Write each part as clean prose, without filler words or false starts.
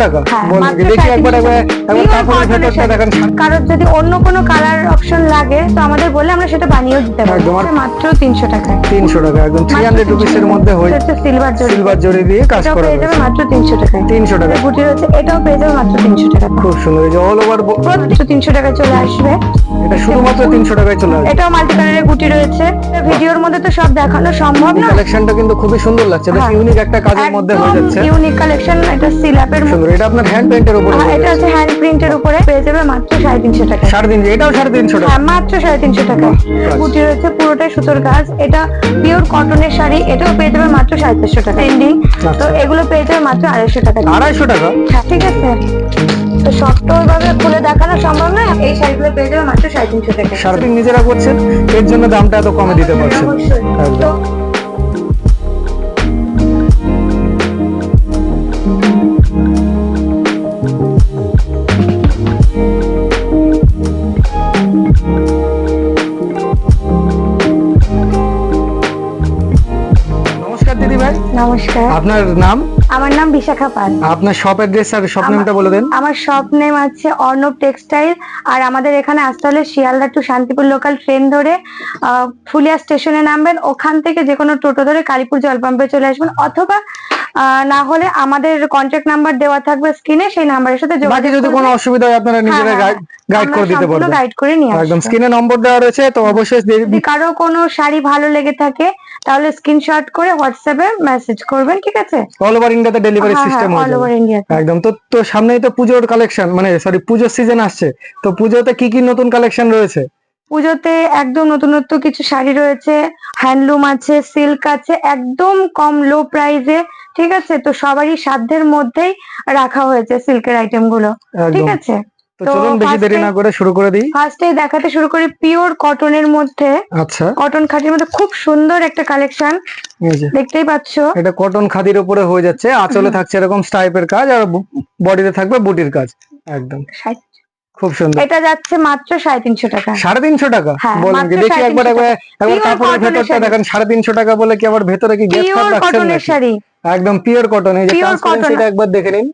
টাকা হ্যাঁ, বলেন মাত্র কি? দেখি একবার 350 কাপড়ের ভেতরটা দেখেন। কারোর যদি অন্য কোনো কালার অপশন লাগে তো আমাদের বলে আমরা সেটা বানিয়েও দিতে পারবো। একদম। মাত্র 300 টাকায়। 300 টাকা, একদম 300 রুপিসের মধ্যে হয়ে সিলভার জরি, সিলভার জরি দিয়ে কাজ এটাও করা পেয়ে যাবে হয়েছে। মাত্র 300 টাকায়। 300 টাকা, বুটি রয়েছে, এটাও পেয়ে যাবে মাত্র 300 টাকা। খুব সুন্দর। এই যে অল ওভার, প্রত্যেকটা 300 টাকায় চলে আসবে। এটা শুধুমাত্র 300 টাকায় চলে আসবে। এটাও মাল্টি কালারের গুটি রয়েছে। ভিডিওর মধ্যে তো সব দেখানো সম্ভব না। কালেকশনটা কিন্তু খুবই সুন্দর লাগছে, বেশ ইউনিক একটা কাজের মধ্যে হয়ে যাচ্ছে। ইউনিক কালেকশন, এটা সিলাপের সুন্দর। এটা আপনার হ্যান্ড পেইন্টের উপরে হয়ে এটা যাচ্ছে। হচ্ছে হ্যান্ড প্রিন্টের উপরে পেয়ে যাবে মাত্র 350 টাকা। 350, এটাও 350 টাকা। হ্যাঁ, মাত্র 350 টাকা। গুটি রয়েছে পুরোটাই সুতোর কাজ, এটা পিওর কটনের শাড়ি, এটাও পেয়ে যাবে মাত্র 450 টাকা এন্ডিং। তো এগুলো পেয়ে যাবে মাত্র 250 টাকা। 250 টাকা, হ্যাঁ, ঠিক আছে। তো সবটা ওইভাবে খুলে দেখানো সম্ভব নয়, এই শাড়িগুলো পেয়ে যাবে মাত্র 350 টাকা। শার্টিং নিজেরা করছেন, এর জন্য দামটা এত কমে দিতে পারছেন। অবশ্যই। তো নমস্কার দিদি ভাই, নমস্কার, আপনার নাম? আমার নাম বিশাখা পাল। আপনার শপ অ্যাড্রেস আর শপ নেমটা বলে দেন। আমার শপ নেম আছে অর্ণব টেক্সটাইল, আর আমাদের এখানে আসতে হলে Sealdah to Shantipur local train ধরে ফুলিয়া স্টেশনে নামবেন, ওখান থেকে যে কোনো টোটো ধরে কালীপুর জল পাম্পে চলে আসবেন, অথবা না হলে আমাদের কন্ট্যাক্ট নাম্বার দেওয়া থাকবে স্ক্রিনে, সেই নাম্বারের সাথে বাকি যোগাযোগ যদি কোনো অসুবিধা হয় আপনারা নিজেরা গাইড করে দিতে পারবেন। গাইড করে নিয়ে একদম আসবো। স্ক্রিনে নম্বর দেওয়া রয়েছে, তো অবশ্যই যদি কারো কোনো শাড়ি ভালো লেগে থাকে তাহলে স্ক্রিনশট করে হোয়াটসঅ্যাপে মেসেজ করবেন, ঠিক আছে? অল ওভার ইন্ডিয়াতে ডেলিভারি সিস্টেম হয়ে অল যাবে। ওভার ইন্ডিয়াতে। একদম। তো সামনেই তো পুজোর কালেকশন, মানে সরি পুজোর সিজন আসছে, তো পুজোতে কি কি নতুন কালেকশন রয়েছে? পুজোতে একদম নতুনত্ব কিছু শাড়ি রয়েছে, হ্যান্ডলুম আছে, সিল্ক আছে, একদম কম লো প্রাইসে, ঠিক আছে? তো সবারই সাধ্যের মধ্যেই রাখা হয়েছে সিল্কের আইটেম গুলো, ঠিক একদম। আছে? তো চলুন বেশি দেরি না করে শুরু করে দিই। ফার্স্টে দেখাতে শুরু করি পিওর কটনের মধ্যে। আচ্ছা, কটন খাদির মধ্যে খুব সুন্দর একটা কালেকশন, এই যে দেখতেই পাচ্ছ। এটা কটন খাদির উপরে হয়ে যাচ্ছে, আঁচলে থাকছে এরকম স্টাইপের কাজ, আর বডিতে থাকবে বুটির কাজ। একদম খুব সুন্দর। এটা যাচ্ছে মাত্র 350 টাকা। 350 টাকা হ্যাঁ, বলেন কি? মাত্র দেখি একবার 350 টাকা। কাপড়ের ভেতরটা দেখেন। 350 টাকা বলে কি আবার ভেতরে কি গেট পিওর রাখছেন কটনের নাকি? শাড়ি, একদম পিওর কটন। এই যে পিওর ট্রান্সপারেন্সিটা একবার দেখে নিন,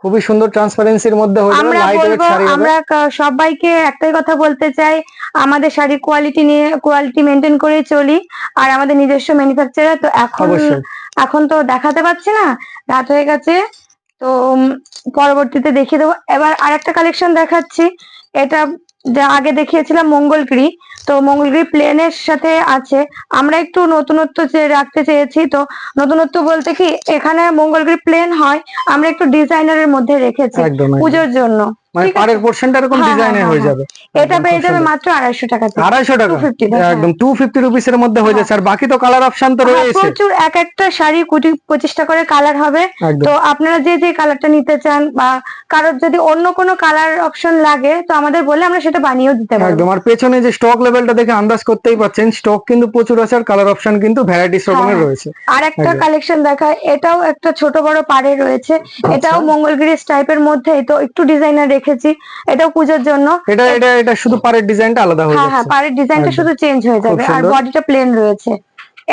খুবই সুন্দর ট্রান্সপারেন্সির মধ্যে হয়ে যাবে। আমরা লাইট ওয়েট বলবো, শাড়ি হবে। আমরা সবাইকে একটাই কথা বলতে চাই, আমাদের শাড়ির কোয়ালিটি নিয়ে কোয়ালিটি মেনটেন করে চলি, আর আমাদের নিজস্ব ম্যানুফ্যাকচারার। তো অবশ্যই। এখন তো দেখাতে পাচ্ছি না, রাত হয়ে গেছে, তো পরবর্তীতে দেখিয়ে দেবো। এবার আরেকটা কালেকশন দেখাচ্ছি, এটা যা আগে দেখিয়েছিলাম মঙ্গলগিরি, তো মঙ্গলগিরি প্লেনের সাথে আছে, আমরা একটু নতুনত্ব রাখতে চেয়েছি। তো নতুনত্ব বলতে কি, এখানে মঙ্গলগিরি প্লেন হয়, আমরা একটু ডিজাইনারের মধ্যে রেখেছি একদম একদম। পুজোর জন্য, মানে ঠিক আছে? পাড়ের পোরশনটা এরকম হ্যাঁ, ডিজাইনের হয়ে যাবে। এটা একদম পেয়ে খুব যাবে সুন্দর। মাত্র 250 টাকা থেকে। 250 টাকা, 250 টাকা, একদম 250 রুপিসের মধ্যে হয়ে যাচ্ছে। আর বাকি তো কালার অপশন তো হ্যাঁ, রয়েছে। প্রচুর, এক একটা শাড়ি 25টা করে কালার হবে। একদম। তো আপনারা যে যে কালারটা নিতে চান, বা কারোর যদি অন্য কোনো কালার অপশন লাগে তো আমাদের বলে আমরা সেটা বানিয়েও দিতে পারবো। একদম। আর পেছনে যে স্টক লেভেলটা দেখে আন্দাজ করতেই পারছেন, স্টক কিন্তু প্রচুর আছে, আর কালার অপশন কিন্তু ভ্যারাইটিস রকমের রয়েছে। আর একটা একদম। কালেকশন দেখায়, এটাও একটা ছোট বড় পাড়ে রয়েছে, এটাও মঙ্গলগিরি টাইপের মধ্যে, তো একটু ডিজাইনার রেখেছি, এটাও পুজোর জন্য। এটা এটা এটা শুধু পাড়ের ডিজাইনটা আলাদা হয়ে হ্যাঁ, যাচ্ছে। পাড়ের ডিজাইনটা একদম। শুধু চেঞ্জ হয়ে খুব যাবে, আর সুন্দর। বডিটা প্লেন রয়েছে।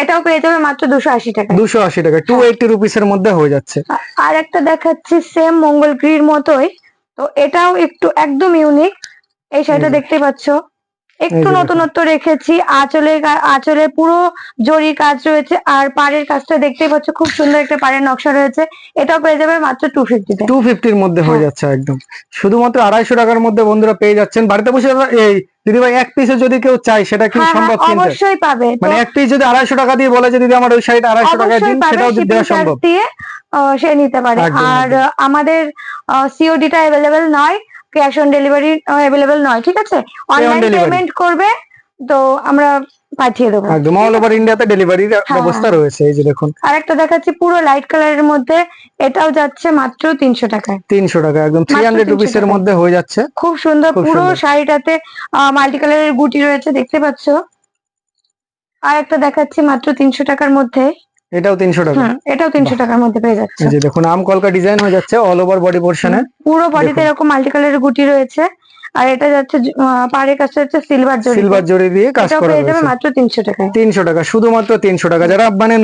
এটাও পেয়ে যাবে মাত্র 280 টাকা। 280 টাকা, 280 রুপিসের মধ্যে হয়ে যাচ্ছে। আর একটা দেখাচ্ছি সেম মঙ্গলগিরির মতোই, তো এটাও একটু একদম ইউনিক। এই শাড়িটা দেখতে পাচ্ছ, একটু নতুনত্ব রেখেছি, আঁচলে পুরো জরির কাজ রয়েছে, আর পাড়ের কাজটা দেখতেই পাচ্ছ, খুব সুন্দর একটা পাড়ের নকশা রয়েছে। এটাও পেয়ে যাবে মাত্র 250 তে। 250 এর মধ্যে হয়ে যাচ্ছে। একদম শুধুমাত্র 250 টাকার মধ্যে বন্ধুরা পেয়ে যাচ্ছেন বাড়িতে বসে। এই দিদি ভাই, এক পিসে যদি কেউ চাই সেটা কি সম্ভব কিনতে? অবশ্যই পাবে। মানে এক পিস যদি 250 টাকা দিয়ে বলে যে দিদি আমার ওই শাড়িটা 250 টাকায় দিন, সেটাও দেওয়া সম্ভব দিয়ে সে নিতে পারে। আর আমাদের সিওডি টা অ্যাভেলেবেল নয়, ক্যাশ অন ডেলিভারি অ্যাভেলেবেল নয়, ঠিক আছে? অনলাইন পেমেন্ট করবে, তো আমরা পাঠিয়ে দেবো। একদম অল ওভার ইন্ডিয়াতে ডেলিভারির ব্যবস্থা রয়েছে। এই যে দেখুন, আরেকটা দেখাচ্ছি পুরো লাইট কালারের মধ্যে, এটাও যাচ্ছে মাত্র 300 টাকায়। 300 টাকা, একদম 300 রুপিসের মধ্যে হয়ে যাচ্ছে। খুব সুন্দর, পুরো শাড়িটাতে মাল্টি কালারের গুটি রয়েছে, দেখতে পাচ্ছ। আর একটা দেখাচ্ছি মাত্র 300 টাকার মধ্যে, এটাও 300 টাকা। এটাও 300 টাকার মধ্যে পেয়ে যাচ্ছে। এই যে দেখুন, আম কলকা ডিজাইন হয়ে যাচ্ছে অল ওভার বডি পোরশনে। পুরো বডিতে এরকম মাল্টি কালারের গুটি রয়েছে। আর এটা যাচ্ছে পাড়ের কাজটা হচ্ছে সিলভার জরি, সিলভার জরি দিয়ে কাজ এটাও করা পেয়ে যাবে রয়েছে মাত্র 300 টাকায়। 300 টাকা, শুধুমাত্র 300 টাকা। যারা মানে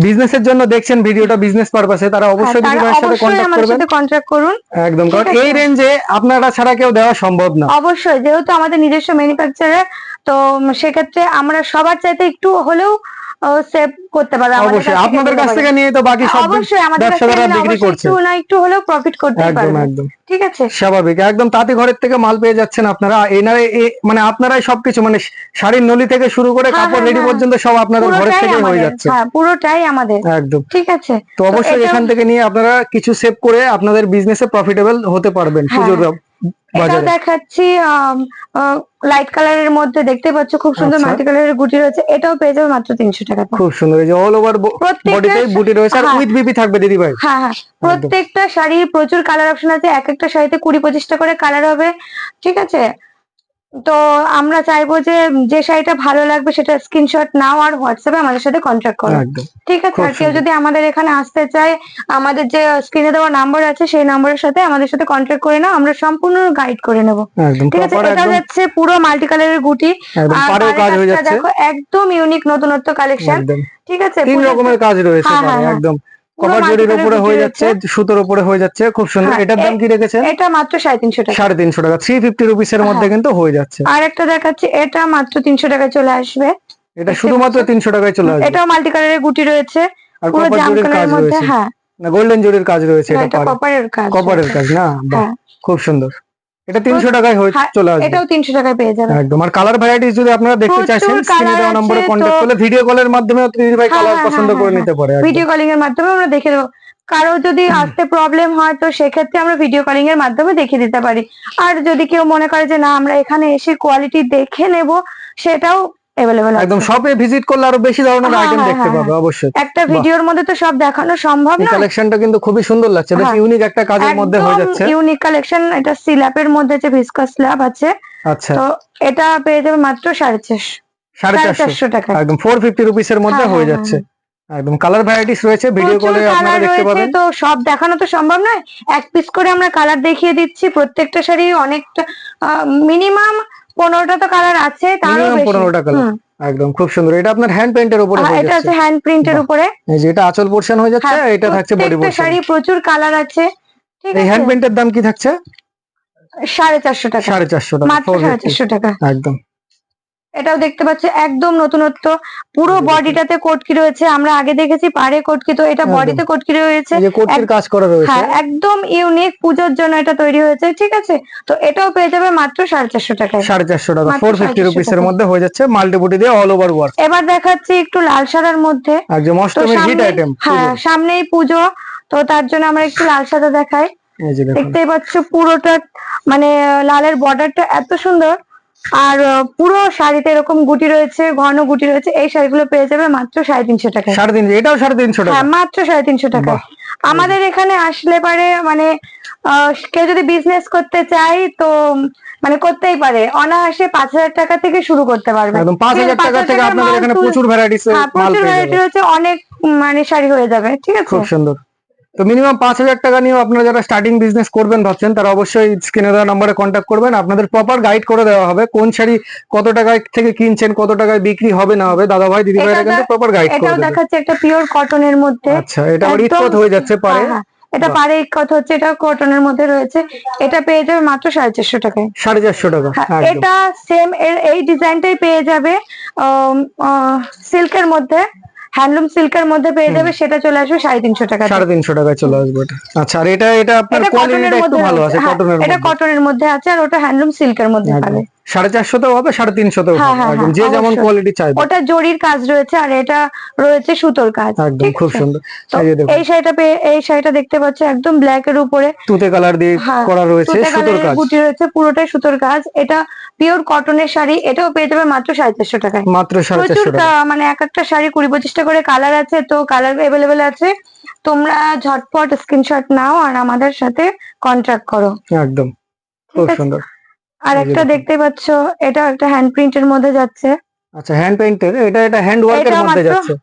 বিজনেসের জন্য দেখছেন ভিডিওটা, বিজনেস পারপাসে, তারা হ্যাঁ, অবশ্যই দিদি তারা ভাইয়ের সাথে অবশ্যই কন্ট্যাক্ট আমাদের করবেন। সাথে কন্ট্যাক্ট করুন। একদম, ঠিক কারণ আছে? এই রেঞ্জে আপনারা ছাড়া কেউ দেওয়া সম্ভব না। অবশ্যই, যেহেতু আমাদের নিজস্ব ম্যানুফ্যাকচারার, তো সেক্ষেত্রে আমরা সবার চাইতে একটু হলেও সেভ করতে পারবে, আমাদের অবশ্যই কাছ থেকে আপনাদের নিতে কাছ পারবে। থেকে নিয়ে তো বাকি সব অবশ্যই আমাদের কাছ থেকে ব্যবসাদাররা নিলে বিক্রি অবশ্যই করছে। একটু না একটু হলেও প্রফিট করতেই একদম পারবে। একদম ঠিক আছে? স্বাভাবিক, একদম তাঁতি ঘরের থেকে মাল পেয়ে যাচ্ছেন আপনারা। এনারা মানে আপনারাই সবকিছু, মানে শাড়ির নলি থেকে শুরু করে হ্যাঁ, কাপড় হ্যাঁ, রেডি হ্যাঁ, পর্যন্ত সব আপনাদের ঘরের পুরোটাই থেকে হয়ে আমাদের, যাচ্ছে। হ্যাঁ পুরোটাই আমাদের। একদম। ঠিক আছে? তো অবশ্যই এটা এখান থেকে নিয়ে আপনারা কিছু সেভ করে আপনাদের বিজনেসে প্রফিটেবল হতে পারবেন হ্যাঁ, পুজোর এটাও বাজারে। দেখাচ্ছি লাইট কালারের মধ্যে, দেখতে পাচ্ছ খুব সুন্দর আচ্ছা, মাল্টি কালারের গুটি রয়েছে, এটাও পেয়ে যাবে মাত্র 300 টাকাতে। খুব সুন্দর, এই যে অল ওভার প্রত্যেকটা বডিতে বুটি রয়েছে আর হ্যাঁ, উইথ বিপি থাকবে দিদি ভাই। হ্যাঁ হ্যাঁ, প্রত্যেকটা শাড়ি প্রচুর কালার অপশন আছে, এক একটা শাড়িতে 20-25টা করে কালার হবে। ঠিক আছে? তো আমরা চাইবো যে যে শাড়িটা ভালো লাগবে সেটা স্ক্রিনশট নাও আর হোয়াটসঅ্যাপে আমাদের সাথে কন্ট্যাক্ট করো। একদম ঠিক আছে? খুব আর কেউ সুন্দর। যদি আমাদের এখানে আসতে চায়, আমাদের যে স্ক্রিনে দেওয়া নাম্বার আছে সেই নাম্বারের সাথে আমাদের সাথে কন্ট্যাক্ট করে নাও, আমরা সম্পূর্ণ গাইড করে নেব। একদম ঠিক আছে? প্রপার, এটা একদম যাচ্ছে পুরো মাল্টি কালারের গুটি, একদম আর পাড়েও পাড়ের কাজ হয়ে কাজটা যাচ্ছে। দেখো একদম ইউনিক নতুনত্ব কালেকশন। একদম ঠিক আছে? 3 রকমের কাজ রয়েছে হ্যাঁ, পাড়ে, হ্যাঁ, একদম পুরো কভার মাল্টি জরির কালারের উপরে গুটি হয়ে রয়েছে। যাচ্ছে, সুতোর উপরে হয়ে যাচ্ছে, খুব সুন্দর। হ্যাঁ, এটার দাম কি রেখেছেন? এটা মাত্র 350 টাকা। 350 টাকা, 350 রুপিসের মধ্যে হ্যাঁ। কিন্তু হয়ে যাচ্ছে। আর একটা দেখাচ্ছি, এটা মাত্র 300 টাকায় চলে আসবে। এটা দেখতে শুধুমাত্র পাচ্ছ? 300 টাকায় চলে আসবে। এটাও মাল্টি কালারের গুটি রয়েছে, আর পুরো কপার জাম জরির কাজ কালারের মধ্যে। রয়েছে, হ্যাঁ, না গোল্ডেন জরির কাজ রয়েছে, না এটা এটা পাড়ে কপারের কাজ কপারের রয়েছে। কাজ না? বাহ, হ্যাঁ, খুব সুন্দর। এটা 300 টাকায় হ্যাঁ, চলে আসবে। এটাও 300 টাকায় পেয়ে যাবে। একদম। আর কালার ভ্যারাইটিস যদি আপনারা দেখতে চাইছেন, প্রচুর স্ক্রিনে কালার দেওয়া আছে নম্বরে তো। কন্ট্যাক্ট করলে ভিডিও কলের মাধ্যমে দিদি ভাই হ্যাঁ কালার হ্যাঁ পছন্দ হ্যাঁ করে হ্যাঁ, নিতে পারে। একদম ভিডিও কলিং এর মাধ্যমে আমরা দেখে দেবো। কারো যদি আসতে প্রবলেম হয় তো সেক্ষেত্রে আমরা ভিডিও কলিং এর মাধ্যমে দেখিয়ে দিতে পারি। আর যদি কেউ মনে করে যে না আমরা এখানে এসে কোয়ালিটি দেখে নেব, সেটাও অ্যাভেলেবেল আছে। একদম শপে ভিজিট করলে আরো বেশি ধরনের হ্যাঁ, আইটেম হ্যাঁ, দেখতে হ্যাঁ, পাবে অবশ্যই। একটা বাহ, ভিডিওর মধ্যে তো সব দেখানো সম্ভব এই না। কালেকশনটা কিন্তু খুবই সুন্দর লাগছে, বেশ হ্যাঁ, ইউনিক একটা কাজের মধ্যে হয়ে যাচ্ছে। Unique collection. এটা স্ল্যাবের মধ্যে যে ভিসকাস স্ল্যাব আছে, আচ্ছা, তো এটা পেয়ে যাবে মাত্র 450 450 টাকা। একদম 450 রুপিসের মধ্যে হ্যাঁ, হয়ে হ্যাঁ, যাচ্ছে। একদম কালার ভ্যারাইটিস রয়েছে, ভিডিও প্রচুর কলে আপনারা কালার দেখতে রয়েছে, পাবেন। তো সব দেখানো তো সম্ভব নয়। এক পিস করে আমরা কালার দেখিয়ে দিচ্ছি। প্রত্যেকটা শাড়ি অনেকটা, মিনিমাম 15টা তো কালার আছে, তারও মিনিমাম বেশি। 15টা কালার। একদম খুব সুন্দর। এটা আপনার হ্যান্ড পেইন্টের উপরে হয়ে এটা যাচ্ছে। হচ্ছে হ্যান্ড প্রিন্টের বাহ, উপরে। এই যে এটা আঁচল পোরশন হয়ে যাচ্ছে, হ্যাঁ, এটা থাকছে বডি প্রত্যেকটা পোরশন। শাড়ি প্রচুর কালার আছে। ঠিক এই আছে? হ্যান্ড পেইন্টের দাম কি থাকছে? 450 টাকা, 450 টাকা, মাত্র 450 টাকা। একদম। এটাও দেখতে পাচ্ছি একদম নতুনত্ব, পুরো এই যে দেখুন। বডিটাতে কোটকি রয়েছে। আমরা আগে দেখেছি পাড়ে কোটকি, তো এটা একদম। বডিতে কোটকি রয়েছে। এই যে কোটির কাজ করা রয়েছে। হ্যাঁ, একদম ইউনিক, পুজোর জন্য এটা তৈরি হয়েছে। ঠিক আছে? তো এটাও পেয়ে যাবে মাত্র 450 টাকায়। 450 টাকা, মাত্র 450 450 রুপিসের টাকা। মধ্যে হয়ে যাচ্ছে, মাল্টিপুটি দিয়ে অল ওভার ওয়ার্ক। এবার দেখাচ্ছি একটু লাল সাদার মধ্যে। একদম তো অষ্টমীর হিট আইটেম। হ্যাঁ, সামনেই পুজো, তো তার জন্য আমরা একটু লাল সাদা দেখাই। এই যে দেখুন, দেখতেই পাচ্ছ পুরোটা, মানে লালের বর্ডারটা এত সুন্দর। আর পুরো শাড়িতে এরকম গুটি রয়েছে, ঘন গুটি রয়েছে। এই শাড়িগুলো পেয়ে যাবে মাত্র 350 টাকায়। 350, এটাও 350 টাকা। হ্যাঁ, মাত্র 350 টাকা। বাহ, আমাদের এখানে আসলে পারে, মানে কেউ যদি বিজনেস করতে চায় তো মানে করতেই পারে, অনায়াসে 5000 টাকা থেকে শুরু করতে পারবে। একদম 5000 টাকা থেকে আপনাদের এখানে প্রচুর ভ্যারাইটিস হ্যাঁ, মাল প্রচুর পেয়ে ভ্যারাইটি যাবেন। রয়েছে, অনেক মানে শাড়ি হয়ে যাবে। ঠিক আছে? খুব সুন্দর। তো মিনিমাম 5000 টাকা নিয়েও আপনারা যারা স্টার্টিং বিজনেস করবেন ভাবছেন, তারা অবশ্যই স্ক্রিনে দেওয়া নম্বরে কন্ট্যাক্ট করবেন। আপনাদের প্রপার গাইড করে দেওয়া হবে কোন শাড়ি কত টাকায় থেকে কিনছেন, কত টাকায় বিক্রি হবে না হবে, দাদা ভাই দিদি ভাইরা কিন্তু প্রপার গাইড করে এটাও দেবে। দেখাচ্ছে একটা পিওর কটনের মধ্যে। আচ্ছা, এটা আবার একদম, ইটকট হয়ে যাচ্ছে পারে। হ্যাঁ, হ্যাঁ, এটা বাহ, পারে কত হচ্ছে, এটা কটনের মধ্যে রয়েছে। এটা পেয়ে যাবে মাত্র 450 টাকায়। 450 টাকা। হ্যাঁ, একদম এটা সেম এই ডিজাইনটাই পেয়ে যাবে সিল্কের মধ্যে, হ্যান্ডলুম সিল্কের মধ্যে পেয়ে যাবে। সেটা চলে আসবে 350 টাকা। 350 টাকায় চলে আসবে এটা। আচ্ছা, আর এটা আপনার এটা কটনের কোয়ালিটিটা একটু মধ্যে ভালো রয়েছে। আছে, হ্যাঁ, কটনের এটা মধ্যে। কটনের মধ্যে আছে, আর ওটা হ্যান্ডলুম সিল্কের মধ্যে একদম পাবে। 450 তেও হবে, 350 তেও হ্যাঁ হবে, হ্যাঁ একদম হ্যাঁ, যে যেমন অবশ্যই। কোয়ালিটি চাইবে। ওটা জরির কাজ রয়েছে, আর এটা রয়েছে সুতোর কাজ। একদম ঠিক খুব আছে? সুন্দর। তো এই যে দেখুন, এই শাড়িটা দেখতে পাচ্ছ একদম ব্ল্যাক এর উপরে। তুতে কালার দিয়ে হ্যাঁ, করা রয়েছে, তুতে সুতোর কালারের কাজ। বুটি রয়েছে, পুরোটাই সুতোর কাজ। এটা পিওর কটনের শাড়ি, এটাও পেয়ে যাবে মাত্র 450 টাকায়। মাত্র প্রচুর 450 টাকা। মানে এক একটা শাড়ি 20-25টা করে কালার আছে, তো কালার অ্যাভেলেবেল আছে। তোমরা ঝটপট স্ক্রিনশট নাও আর আমাদের সাথে কন্ট্যাক্ট করো। একদম ঠিক খুব আছে? সুন্দর। আর এই যে একটা দেখুন। দেখতে পাচ্ছ, এটা একটা হ্যান্ড প্রিন্টের মধ্যে যাচ্ছে। আচ্ছা, হ্যান্ড পেইন্টের, এটা হ্যান্ড ওয়ার্কের এটা মধ্যে মাত্র যাচ্ছে।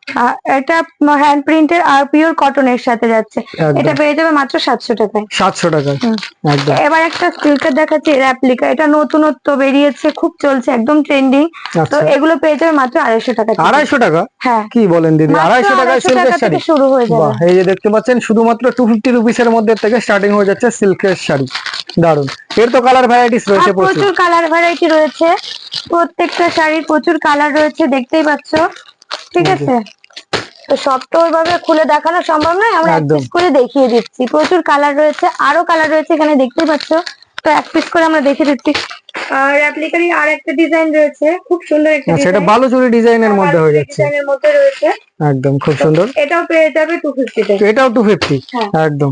এটা হ্যান্ড প্রিন্টের আর পিওর কটনের সাথে যাচ্ছে। একদম এটা পেয়ে যাবে মাত্র 700 টাকায়। 700 টাকায়। হুম। একদম এবার একটা সিল্কের দেখাচ্ছি রেপ্লিকা, এটা নতুনত্ব বেরিয়েছে, খুব চলছে, একদম ট্রেন্ডিং। তো আচ্ছা, এগুলো পেয়ে যাবে মাত্র 250 টাকা থেকে। 250 টাকা? হ্যাঁ, কি বলেন দিদি, মাত্র 250 টাকায় 250 সিল্কের টাকা শাড়ি? থেকে শুরু হয়ে যাবে। বাহ, এই যে দেখতে পাচ্ছেন শুধুমাত্র 250 রুপিসের মধ্যে থেকে স্টার্টিং হয়ে যাচ্ছে সিল্কের শাড়ি। দারুন। এর তো কালার ভ্যারাইটিস রয়েছে প্রচুর। প্রচুর কালার ভ্যারাইটি রয়েছে, প্রত্যেকটা শাড়ির প্রচুর কালার রয়েছে, দেখতেই পাচ্ছ। ঠিক এই যে, আছে, তো সব তো ওইভাবে খুলে দেখানো সম্ভব নয়, আমরা এক একদম পিস করে দেখিয়ে দিচ্ছি। প্রচুর কালার রয়েছে, আরো কালার রয়েছে, এখানে দেখতেই পাচ্ছ। তো এক পিস করে আমরা দেখিয়ে দিচ্ছি। আর রেপ্লিকারই আর একটা ডিজাইন রয়েছে, খুব সুন্দর একটা আচ্ছা, এটা ডিজাইন। বালুচুরি ডিজাইনের মধ্যে হয়ে যাচ্ছে। ডিজাইনের মধ্যে রয়েছে, একদম খুব তো সুন্দর। এটাও পেয়ে যাবে 250 তে। তো এটাও 250? হ্যাঁ। একদম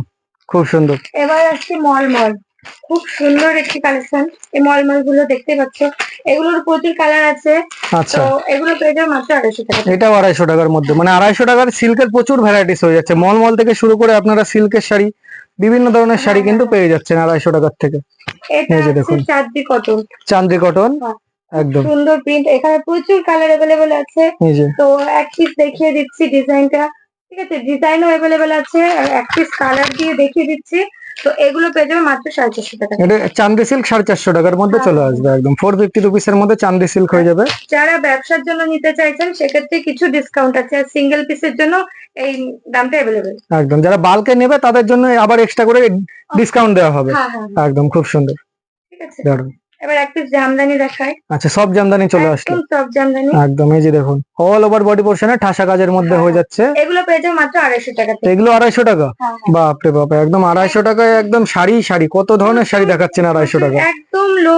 খুব সুন্দর। এবার আসছে মলমল, খুব সুন্দর একটি কালেকশন। এই মলমল গুলো দেখতে পাচ্ছ, এগুলোর প্রচুর কালার আছে। আচ্ছা, তো এগুলো পেয়ে যাবে মাত্র 250 টাকা। এটাও 250 টাকার মধ্যে, মানে 250 টাকার সিল্কের প্রচুর ভ্যারাইটিস হয়ে যাচ্ছে। মলমল থেকে শুরু করে আপনারা সিল্কের শাড়ি, বিভিন্ন ধরনের শাড়ি কিন্তু পেয়ে যাচ্ছেন 250 টাকার থেকে। এটা এই যে আছে দেখুন, চাঁদনি কটন। চান্দি কটন। একদম সুন্দর প্রিন্ট, এখানে প্রচুর কালার অ্যাভেলেবেল আছে। এই যে, তো এক পিস দেখিয়ে দিচ্ছি ডিজাইনটা। ঠিক আছে, ডিজাইনও অ্যাভেলেবেল আছে, আর এক পিস কালার দিয়ে দেখিয়ে দিচ্ছি। তো এগুলো পেয়ে যাবে মাত্র 450 টাকা। এটা চান্দি সিল্ক 450 টাকার মধ্যে চলে আসবে, একদম 450 রুপিসের মধ্যে চান্দি সিল্ক হয়ে যাবে। যারা ব্যবসার জন্য নিতে চাইছেন সেক্ষেত্রে কিছু ডিসকাউন্ট আছে, আর সিঙ্গেল পিসের জন্য এই দামটা অ্যাভেলেবেল। একদম, যারা বাল্কে নেবে তাদের জন্য আবার এক্সট্রা করে ডিসকাউন্ট দেওয়া হবে। হ্যাঁ হ্যাঁ হ্যাঁ, একদম খুব সুন্দর। ঠিক আছে। দারুন। এবার এক পিস জামদানি দেখাই। আচ্ছা, সব জামদানি চলে আসলো। একদম সব জামদানি। একদম এই যে দেখুন, অল ওভার বডি পোর্শনে ঠাসা কাজের মধ্যে হয়ে যাচ্ছে। এগুলো পেয়ে যাবে মাত্র 250 টাকা তো থেকে। এগুলো 250 টাকা? হ্যাঁ, হ্যাঁ। বাপরে বাপ, একদম 250 টাকায় একদম শাড়ি শাড়ি, কত ধরনের শাড়ি দেখাচ্ছেন 250 টাকা। একদম লো,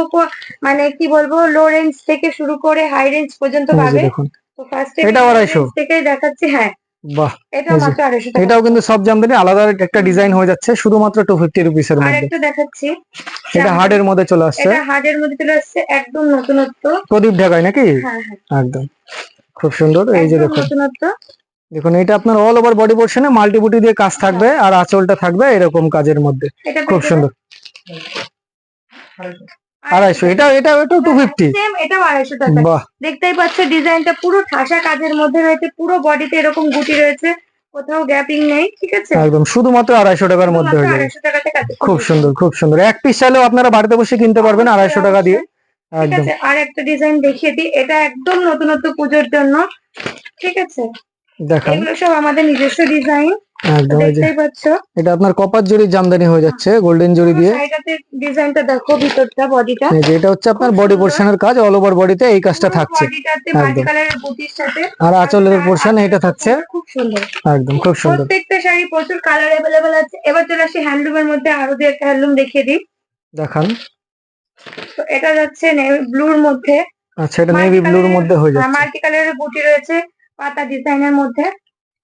মানে কি বলবো, লো রেঞ্জ থেকে শুরু করে হাই রেঞ্জ পর্যন্ত এই যে পাবে। দেখুন, তো ফার্স্টে এটাও 250? থেকেই দেখাচ্ছি। হ্যাঁ, বাহ, এটাও এই যে, মাত্র 250 টাকা। এটাও কিন্তু সব জামদানি আলাদা একটা ডিজাইন হয়ে যাচ্ছে, শুধুমাত্র 250 রুপিসের আর মধ্যে। একটা দেখাচ্ছি, এটা হার্ডের মধ্যে চলে আসছে। এটা হার্ডের মধ্যে চলে আসছে, একদম নতুনত্ব। প্রদীপ ঢাকায় নাকি? হ্যাঁ হ্যাঁ, একদম খুব সুন্দর। এই যে একদম দেখুন, নতুনত্ব। দেখুন এটা আপনার অল ওভার বডি পোর্শনে মাল্টিপুটি দিয়ে কাজ থাকবে, আর আঁচলটা থাকবে এরকম কাজের মধ্যে। এটা খুব পেয়ে সুন্দর। যাবে 250? এটাও 250? সেম, এটাও 250 টাকা। বাহ, দেখতেই পাচ্ছ ডিজাইনটা পুরো ঠাসা কাজের মধ্যে রয়েছে, পুরো বডিতে এরকম গুটি রয়েছে, কোথাও গ্যাপিং নেই। ঠিক আছে, একদম শুধুমাত্র 250 টাকার মধ্যে হয়ে যাবে। 250 টাকাতে কাজ। খুব সুন্দর, খুব সুন্দর। এক পিস চাইলেও আপনারা বাড়িতে বসে কিনতে পারবেন 250 টাকা দিয়ে। ঠিক একদম আছে, আর একটা ডিজাইন দেখিয়ে দিই, এটা একদম নতুনত্ব পুজোর জন্য। ঠিক আছে, দেখান। এগুলো সব আমাদের নিজস্ব ডিজাইন, একদম এই যে, দেখতেই পাচ্ছ। এটা আপনার কপার জরির জামদানি হয়ে যাচ্ছে গোল্ডেন জরি দিয়ে। শাড়িটাতে ডিজাইনটা দেখো, ভিতরটা বডিটা। এই যে, এটা হচ্ছে আপনার বডি পোর্শনের কাজ, অল ওভার বডিতে এই কাজটা থাকছে। বডিটাতে মাল্টি একদম, কালারের বুটির সাথে, আর আঁচলের পোর্শন এটা থাকছে। খুব সুন্দর। একদম খুব সুন্দর। প্রত্যেকটা শাড়ি প্রচুর কালার অ্যাভেলেবেল আছে। এবার চলে আসি হ্যান্ডলুমের মধ্যে, আরো দু একটা হ্যান্ডলুম দেখিয়ে দিই। দেখান। তো এটা যাচ্ছে নেভি ব্লুর মধ্যে। আচ্ছা, এটা নেভি ব্লুর মধ্যে হয়ে যাচ্ছে। মাল্টি কালারের বুটি রয়েছে, পাতা ডিজাইনের মধ্যে,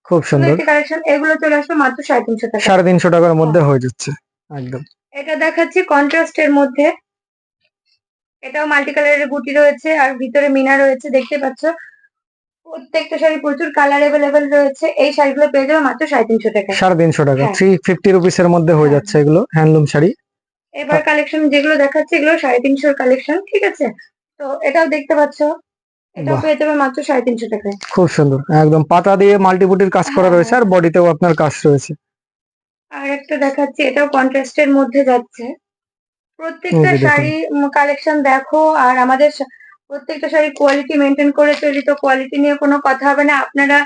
খুব সুন্দর। কালেকশন। এগুলো চলে আসবে মাত্র 350 টাকা। 350 টাকার মধ্যে হয়ে যাচ্ছে। একদম এটা দেখাচ্ছি কন্ট্রাস্টের মধ্যে, এটাও মাল্টি কালারের বুটি রয়েছে, আর ভিতরে মিনা রয়েছে, দেখতে পাচ্ছ। প্রত্যেকটা শাড়ি প্রচুর কালার অ্যাভেলেবেল রয়েছে। এই শাড়িগুলো পেয়ে যাবে মাত্র 350 টাকা। 350 টাকা, হ্যাঁ। 350 রুপিসের মধ্যে হয়ে যাচ্ছে এগুলো হ্যান্ডলুম শাড়ি। এবার কালেকশন যেগুলো দেখাচ্ছে, এগুলো 350 কালেকশন। ঠিক আছে, তো এটাও দেখতে পাচ্ছ, এটাও বাহ, পেয়ে যাবে মাত্র 350 টাকায়। খুব সুন্দর। একদম পাতা দিয়ে মাল্টিপুটির কাজ করা রয়েছে, আর বডিতেও আপনার কাজ রয়েছে। আর একটা দেখাচ্ছি, এটাও কন্ট্রাস্টের মধ্যে যাচ্ছে। প্রত্যেকটা এই যে দেখুন। শাড়ি কালেকশন দেখো, আর আমাদের প্রত্যেকটা শাড়ি কোয়ালিটি মেনটেন করে তৈরি, তো কোয়ালিটি নিয়ে কোনো কথা হবে না। আপনারা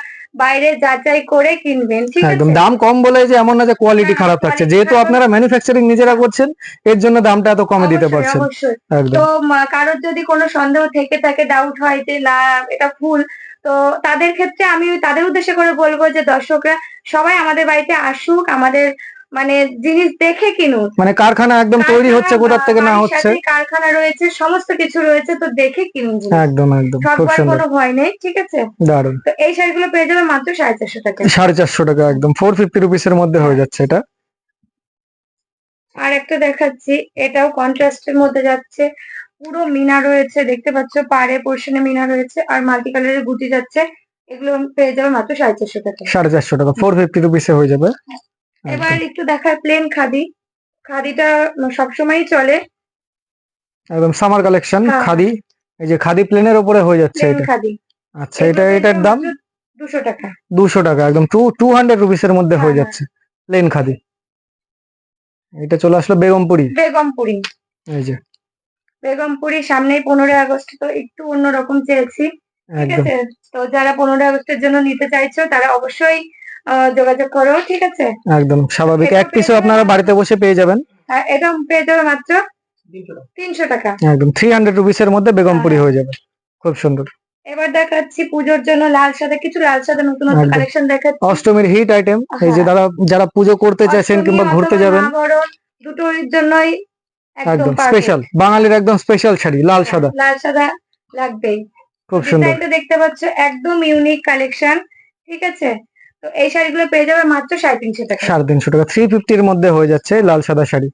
বাইরে যাচাই করে কিনবেন। ঠিক একদম আছে, দাম কম বলে যে এমন না যে কোয়ালিটি না, খারাপ থাকছে, quality যেহেতু খারাপ আপনারা ম্যানুফ্যাকচারিং নিজেরা করছেন, এর জন্য দামটা এত কমে দিতে অবশ্যই পারছেন। অবশ্যই। একদম তো কারোর যদি কোনো সন্দেহ থেকে থাকে, ডাউট হয় যে না এটা ভুল, তো তাদের ক্ষেত্রে আমি তাদের উদ্দেশ্যে করে বলবো যে দর্শকরা সবাই আমাদের বাড়িতে আসুক, আমাদের মানে জিনিস দেখে কিনুক। মানে কারখানা একদম তৈরি হচ্ছে, কোথা থেকে না বাড়ির হচ্ছে। সাথে কারখানা রয়েছে, সমস্ত কিছু রয়েছে, তো দেখে কিনুন জিনিস। একদম একদম খুব ঠকবার সুন্দর। কোনো ভয় নেই। ঠিক আছে, দারুন। তো এই শাড়িগুলো পেয়ে যাবে মাত্র 450 টাকা। 450 টাকা, একদম 450 রুপিসের মধ্যে হয়ে যাচ্ছে এটা। আর একটা দেখাচ্ছি, এটাও কন্ট্রাস্টের মধ্যে যাচ্ছে, পুরো মিনা রয়েছে, দেখতে পাচ্ছ, পাড়ে পোর্শনে মিনা রয়েছে, আর মাল্টি কালারের গুটি যাচ্ছে। এগুলো পেয়ে যাবে মাত্র 450 টাকা। 450 টাকা, 450 রুপিসে হয়ে যাবে। এবার একদম একটু দেখায় প্লেন খাদি। খাদিটা সবসময়ই চলে। একদম সামার কালেকশন হ্যাঁ, খাদি। এই যে খাদি প্লেনের উপরে হয়ে যাচ্ছে প্লেন এটা। খাদি। আচ্ছা, এটার দাম 200 টাকা। 200 টাকা, একদম 200 রুপিসের মধ্যে হ্যাঁ, হয়ে হ্যাঁ। যাচ্ছে প্লেন খাদি। এটা চলে আসলো বেগমপুরি। বেগমপুরি। এই যে বেগমপুরি সামনেই 15 আগস্ট, তো একটু অন্যরকম চেয়েছি। ঠিক একদম আছে? তো যারা 15 আগস্টের জন্য নিতে চাইছো তারা অবশ্যই যোগাযোগ করো। ঠিক আছে? একদম স্বাভাবিক, এটাও এক পেয়ে পিসও যাবে আপনারা মাত্র, বাড়িতে বসে পেয়ে যাবেন। হ্যাঁ, এটাও পেয়ে যাবে মাত্র 300 টাকা। একদম 300 রুপিসের মধ্যে হ্যাঁ, বেগমপুরি হ্যাঁ। হয়ে যাবে, খুব সুন্দর। এবার দেখাচ্ছি পুজোর জন্য লাল সাদা, কিছু লাল সাদা নতুনত্ব একদম কালেকশন দেখাচ্ছি। অষ্টমীর হিট আইটেম। এই যে হ্যাঁ, যারা পুজো করতে চাইছেন অষ্টমী কিংবা ঘুরতে অথবা যাবেন, মহাবরণ দুটোর জন্যই একদম একদম স্পেশাল, পারফেক্ট। বাঙালির একদম স্পেশাল শাড়ি লাল হ্যাঁ, সাদা, লাল সাদা লাগবেই। তো খুব সুন্দর। ডিজাইনটা দেখতে পাচ্ছ, একদম ইউনিক কালেকশন। ঠিক আছে? তো এই শাড়িগুলো পেয়ে যাবে মাত্র 350 টাকা। 350 টাকা, 350 মধ্যে হয়ে যাচ্ছে লাল সাদা শাড়ি,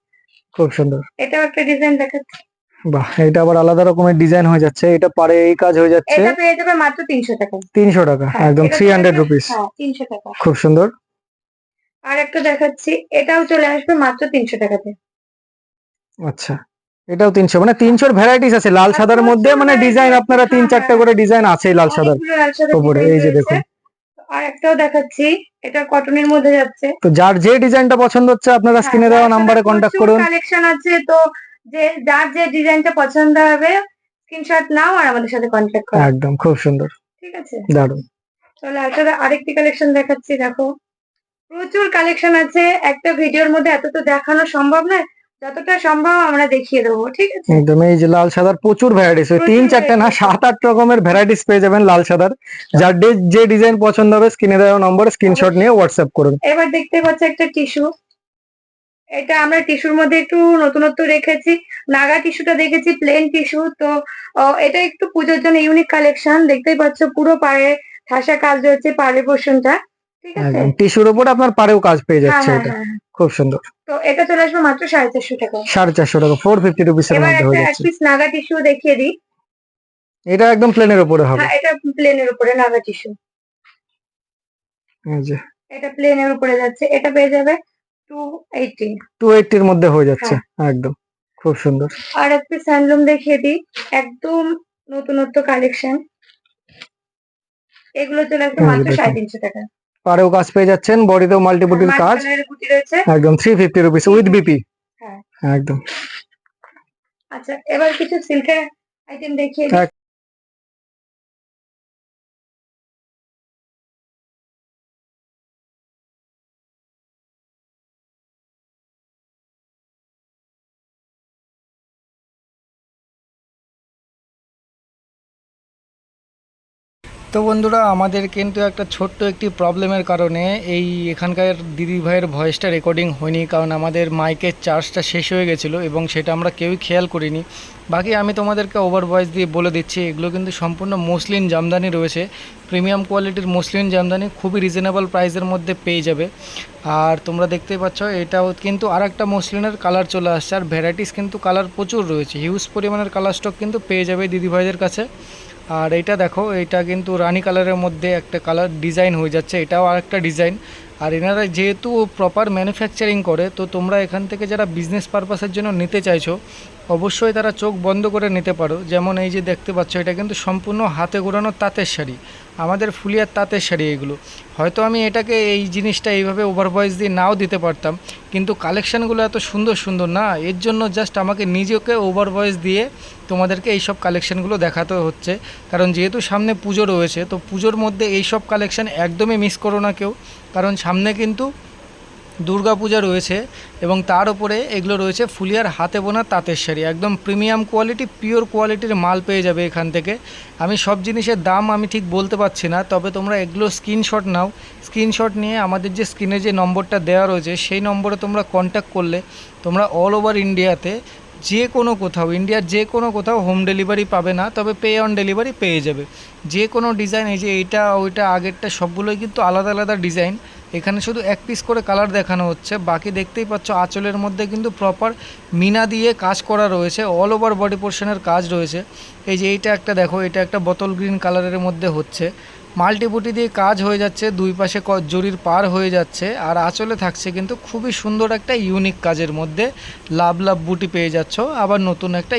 খুব সুন্দর। এটাও একটা ডিজাইন দেখাচ্ছি। বাহ, এটা আবার আলাদা রকমের ডিজাইন হয়ে যাচ্ছে, এটা পারে এই কাজ হয়ে যাচ্ছে এটা পেয়ে যাবে মাত্র 300 টাকা। 300 টাকা, হ্যাঁ, একদম এটা চলে 300 আসবে, রুপিস, হ্যাঁ, 300 টাকা। খুব সুন্দর। আর একটা দেখাচ্ছি, এটাও চলে আসবে মাত্র 300 টাকাতে। আচ্ছা, এটাও 300, মানে 300 ভ্যারাইটিস আছে লাল আর সাদার মধ্যে, প্রচুর মানে variety ডিজাইন আছে। আপনারা হ্যাঁ, 3-4টা হ্যাঁ, করে ডিজাইন আছেই লাল সাদার অনেকগুলো লাল সাদা উপরে। ডিজাইন এই যে রয়েছে। দেখুন, আর একটাও দেখাচ্ছি, এটা কটনের মধ্যে যাচ্ছে। তো যার যে ডিজাইনটা পছন্দ হচ্ছে আপনারা হ্যাঁ, স্ক্রিনে লাল দেওয়া সাদার নাম্বারে কন্ট্যাক্ট প্রচুর করুন। কালেকশন আছে। তো যার যে ডিজাইনটা পছন্দ হবে স্ক্রিনশট নাও আর আমাদের সাথে কন্ট্যাক্ট করো। একদম খুব সুন্দর, ঠিক আছে? দারুন। তো লাল সাদা আরেকটি কালেকশন দেখাচ্ছি, দেখো প্রচুর কালেকশন আছে। একটা ভিডিওর মধ্যে এত তো দেখানো সম্ভব নয়, যতটা সম্ভব আমরা দেখিয়ে দেবো। ঠিক আছে? একদম এই যে লাল সাদার প্রচুর ভ্যারাইটিস, ওই প্রচুর 3-4টে না, variety আছে। 7-8 রকমের ভ্যারাইটিস পেয়ে যাবেন লাল সাদার। যার যে ডিজাইন পছন্দ হবে স্ক্রিনে দেওয়া নম্বরে স্ক্রিনশট নিয়ে হোয়াটসঅ্যাপ করুন। এবার দেখতে পাচ্ছি একটা টিস্যু। এটা আমরা টিস্যুর মধ্যে একটু নতুনত্ব রেখেছি। নাগা টিস্যুটা দেখেছি প্লেন টিস্যু, তো এটা একটু পুজোর জন্য ইউনিক কালেকশন। দেখতেই পাচ্ছ পুরো পাড়ে ঠাসা কাজ রয়েছে পাড়ের পোর্শনটা। ঠিক আছে? একদম টিস্যুর উপর আপনার পারেও কাজ পেয়ে হ্যাঁ, যাচ্ছে, হ্যাঁ, এটা হ্যাঁ, হ্যাঁ। খুব সুন্দর। তো এটা চলে আসবে মাত্র 450 টাকা। 450 টাকা, 450 রুপিসের এবার মধ্যে একটা হয়ে এক যাচ্ছে। পিস নাগা টিস্যু দেখিয়ে দিই। এটা একদম প্লেনের উপরে হবে। হ্যাঁ, এটা প্লেনের উপরে নাগা টিস্যু। এই যে এটা প্লেনের উপরে যাচ্ছে, এটা পেয়ে যাবে 280। 280 মধ্যে হয়ে যাচ্ছে, হ্যাঁ। একদম খুব সুন্দর। আর এক পিস হ্যান্ডলুম দেখিয়ে দিই, একদম নতুনত্ব কালেকশন। এগুলো চলে আসবে এই যে মাত্র দেখুন, 350 টাকা। পারেও কাজ পেয়ে যাচ্ছেন, বডিতেও মাল্টিপুটির মাল্টি কাজ, কালারের বুটি রয়েছে। একদম 350 রুপিস উইথ বিপি, হ্যাঁ। একদম। আচ্ছা, এবার কিছু সিল্কের আইটেম দেখিয়ে দিই। তো বন্ধুরা, আমাদের কিন্তু একটা ছোট্ট একটি প্রবলেমের কারণে এখানকার দিদি ভাইয়ের ভয়েসটা রেকর্ডিং হয়নি, কারণ আমাদের মাইকের চার্জটা শেষ হয়ে গেছিলো এবং সেটা আমরা কেউই খেয়াল করিনি। বাকি আমি তোমাদেরকে ওভার ভয়েস দিয়ে বলে দিচ্ছি, এগুলো কিন্তু সম্পূর্ণ মসলিন জামদানি রয়েছে, প্রিমিয়াম কোয়ালিটির মসলিন জামদানি, খুবই রিজনেবল প্রাইসের মধ্যে পেয়ে যাবে। আর তোমরা দেখতেই পাচ্ছ এটাও কিন্তু আর একটা মসলিনের কালার চলে আসছে, আর ভ্যারাইটিস কিন্তু কালার প্রচুর রয়েছে, হিউজ পরিমাণের কালার স্টক কিন্তু পেয়ে যাবে দিদি ভাইদের কাছে। আর এইটা দেখো, এটা কিন্তু রানী কালারের মধ্যে একটা কালার ডিজাইন হয়ে যাচ্ছে, এটাও আর একটা ডিজাইন। আর এনারা যেহেতু প্রপার ম্যানুফ্যাকচারিং করে, তো তোমরা এখান থেকে যারা বিজনেস পারপাসের জন্য নিতে চাইছো অবশ্যই তারা চোখ বন্ধ করে নিতে পারো। যেমন এই যে দেখতে পাচ্ছ, এটা কিন্তু সম্পূর্ণ হাতে ঘোরানো তাঁতের শাড়ি, আমাদের ফুলিয়ার তাঁতের শাড়ি এগুলো। হয়তো আমি এটাকে এই জিনিসটা এইভাবে ওভার ভয়েস দিয়ে নাও দিতে পারতাম, কিন্তু কালেকশানগুলো এত সুন্দর সুন্দর না, এর জন্য জাস্ট আমাকে নিজেকে ওভার ভয়েস দিয়ে তোমাদেরকে এইসব কালেকশানগুলো দেখাতে হচ্ছে। কারণ যেহেতু সামনে পুজো রয়েছে, তো পুজোর মধ্যে এইসব কালেকশান একদমই মিস করো না কেউ, কারণ সামনে কিন্তু দুর্গা পূজা রয়েছে এবং তার উপরে এগুলো রয়েছে ফুলিয়ার হাতে বোনা তাঁতের শাড়ি, একদম প্রিমিয়াম কোয়ালিটি, পিওর কোয়ালিটির মাল পেয়ে যাবে এখান থেকে। আমি সব জিনিসের দাম আমি ঠিক বলতে পারছি না, তবে তোমরা এগুলো স্ক্রিনশট নাও, স্ক্রিনশট নিয়ে আমাদের যে স্ক্রিনে যে নম্বরটা দেওয়া রয়েছে সেই নম্বরে তোমরা কন্ট্যাক্ট করলে তোমরা অল ওভার ইন্ডিয়াতে যে কোনো কোথাও, ইন্ডিয়ার যে কোনো কোথাও হোম ডেলিভারি পাবে না, তবে পে অন ডেলিভারি পেয়ে যাবে। যে কোনো ডিজাইন, এই যে এইটা ওইটা আগেরটা সবগুলোই কিন্তু আলাদা আলাদা ডিজাইন, এখানে শুধু এক পিস করে কালার দেখানো হচ্ছে, বাকি দেখতেই পাচ্ছ আঁচলের মধ্যে কিন্তু প্রপার মিনা দিয়ে কাজ করা রয়েছে, অল ওভার বডি পোর্শনের কাজ রয়েছে। এই যে এইটা একটা দেখো, এটা একটা বোতল গ্রিন কালারের মধ্যে হচ্ছে, মাল্টিপুটি দিয়ে কাজ হয়ে যাচ্ছে, দুই পাশে জরির পার হয়ে যাচ্ছে, আর আঁচলে থাকছে কিন্তু খুবই সুন্দর একটা ইউনিক কাজের মধ্যে লাভ লাভ বুটি পেয়ে যাচ্ছ, আবার নতুন একটা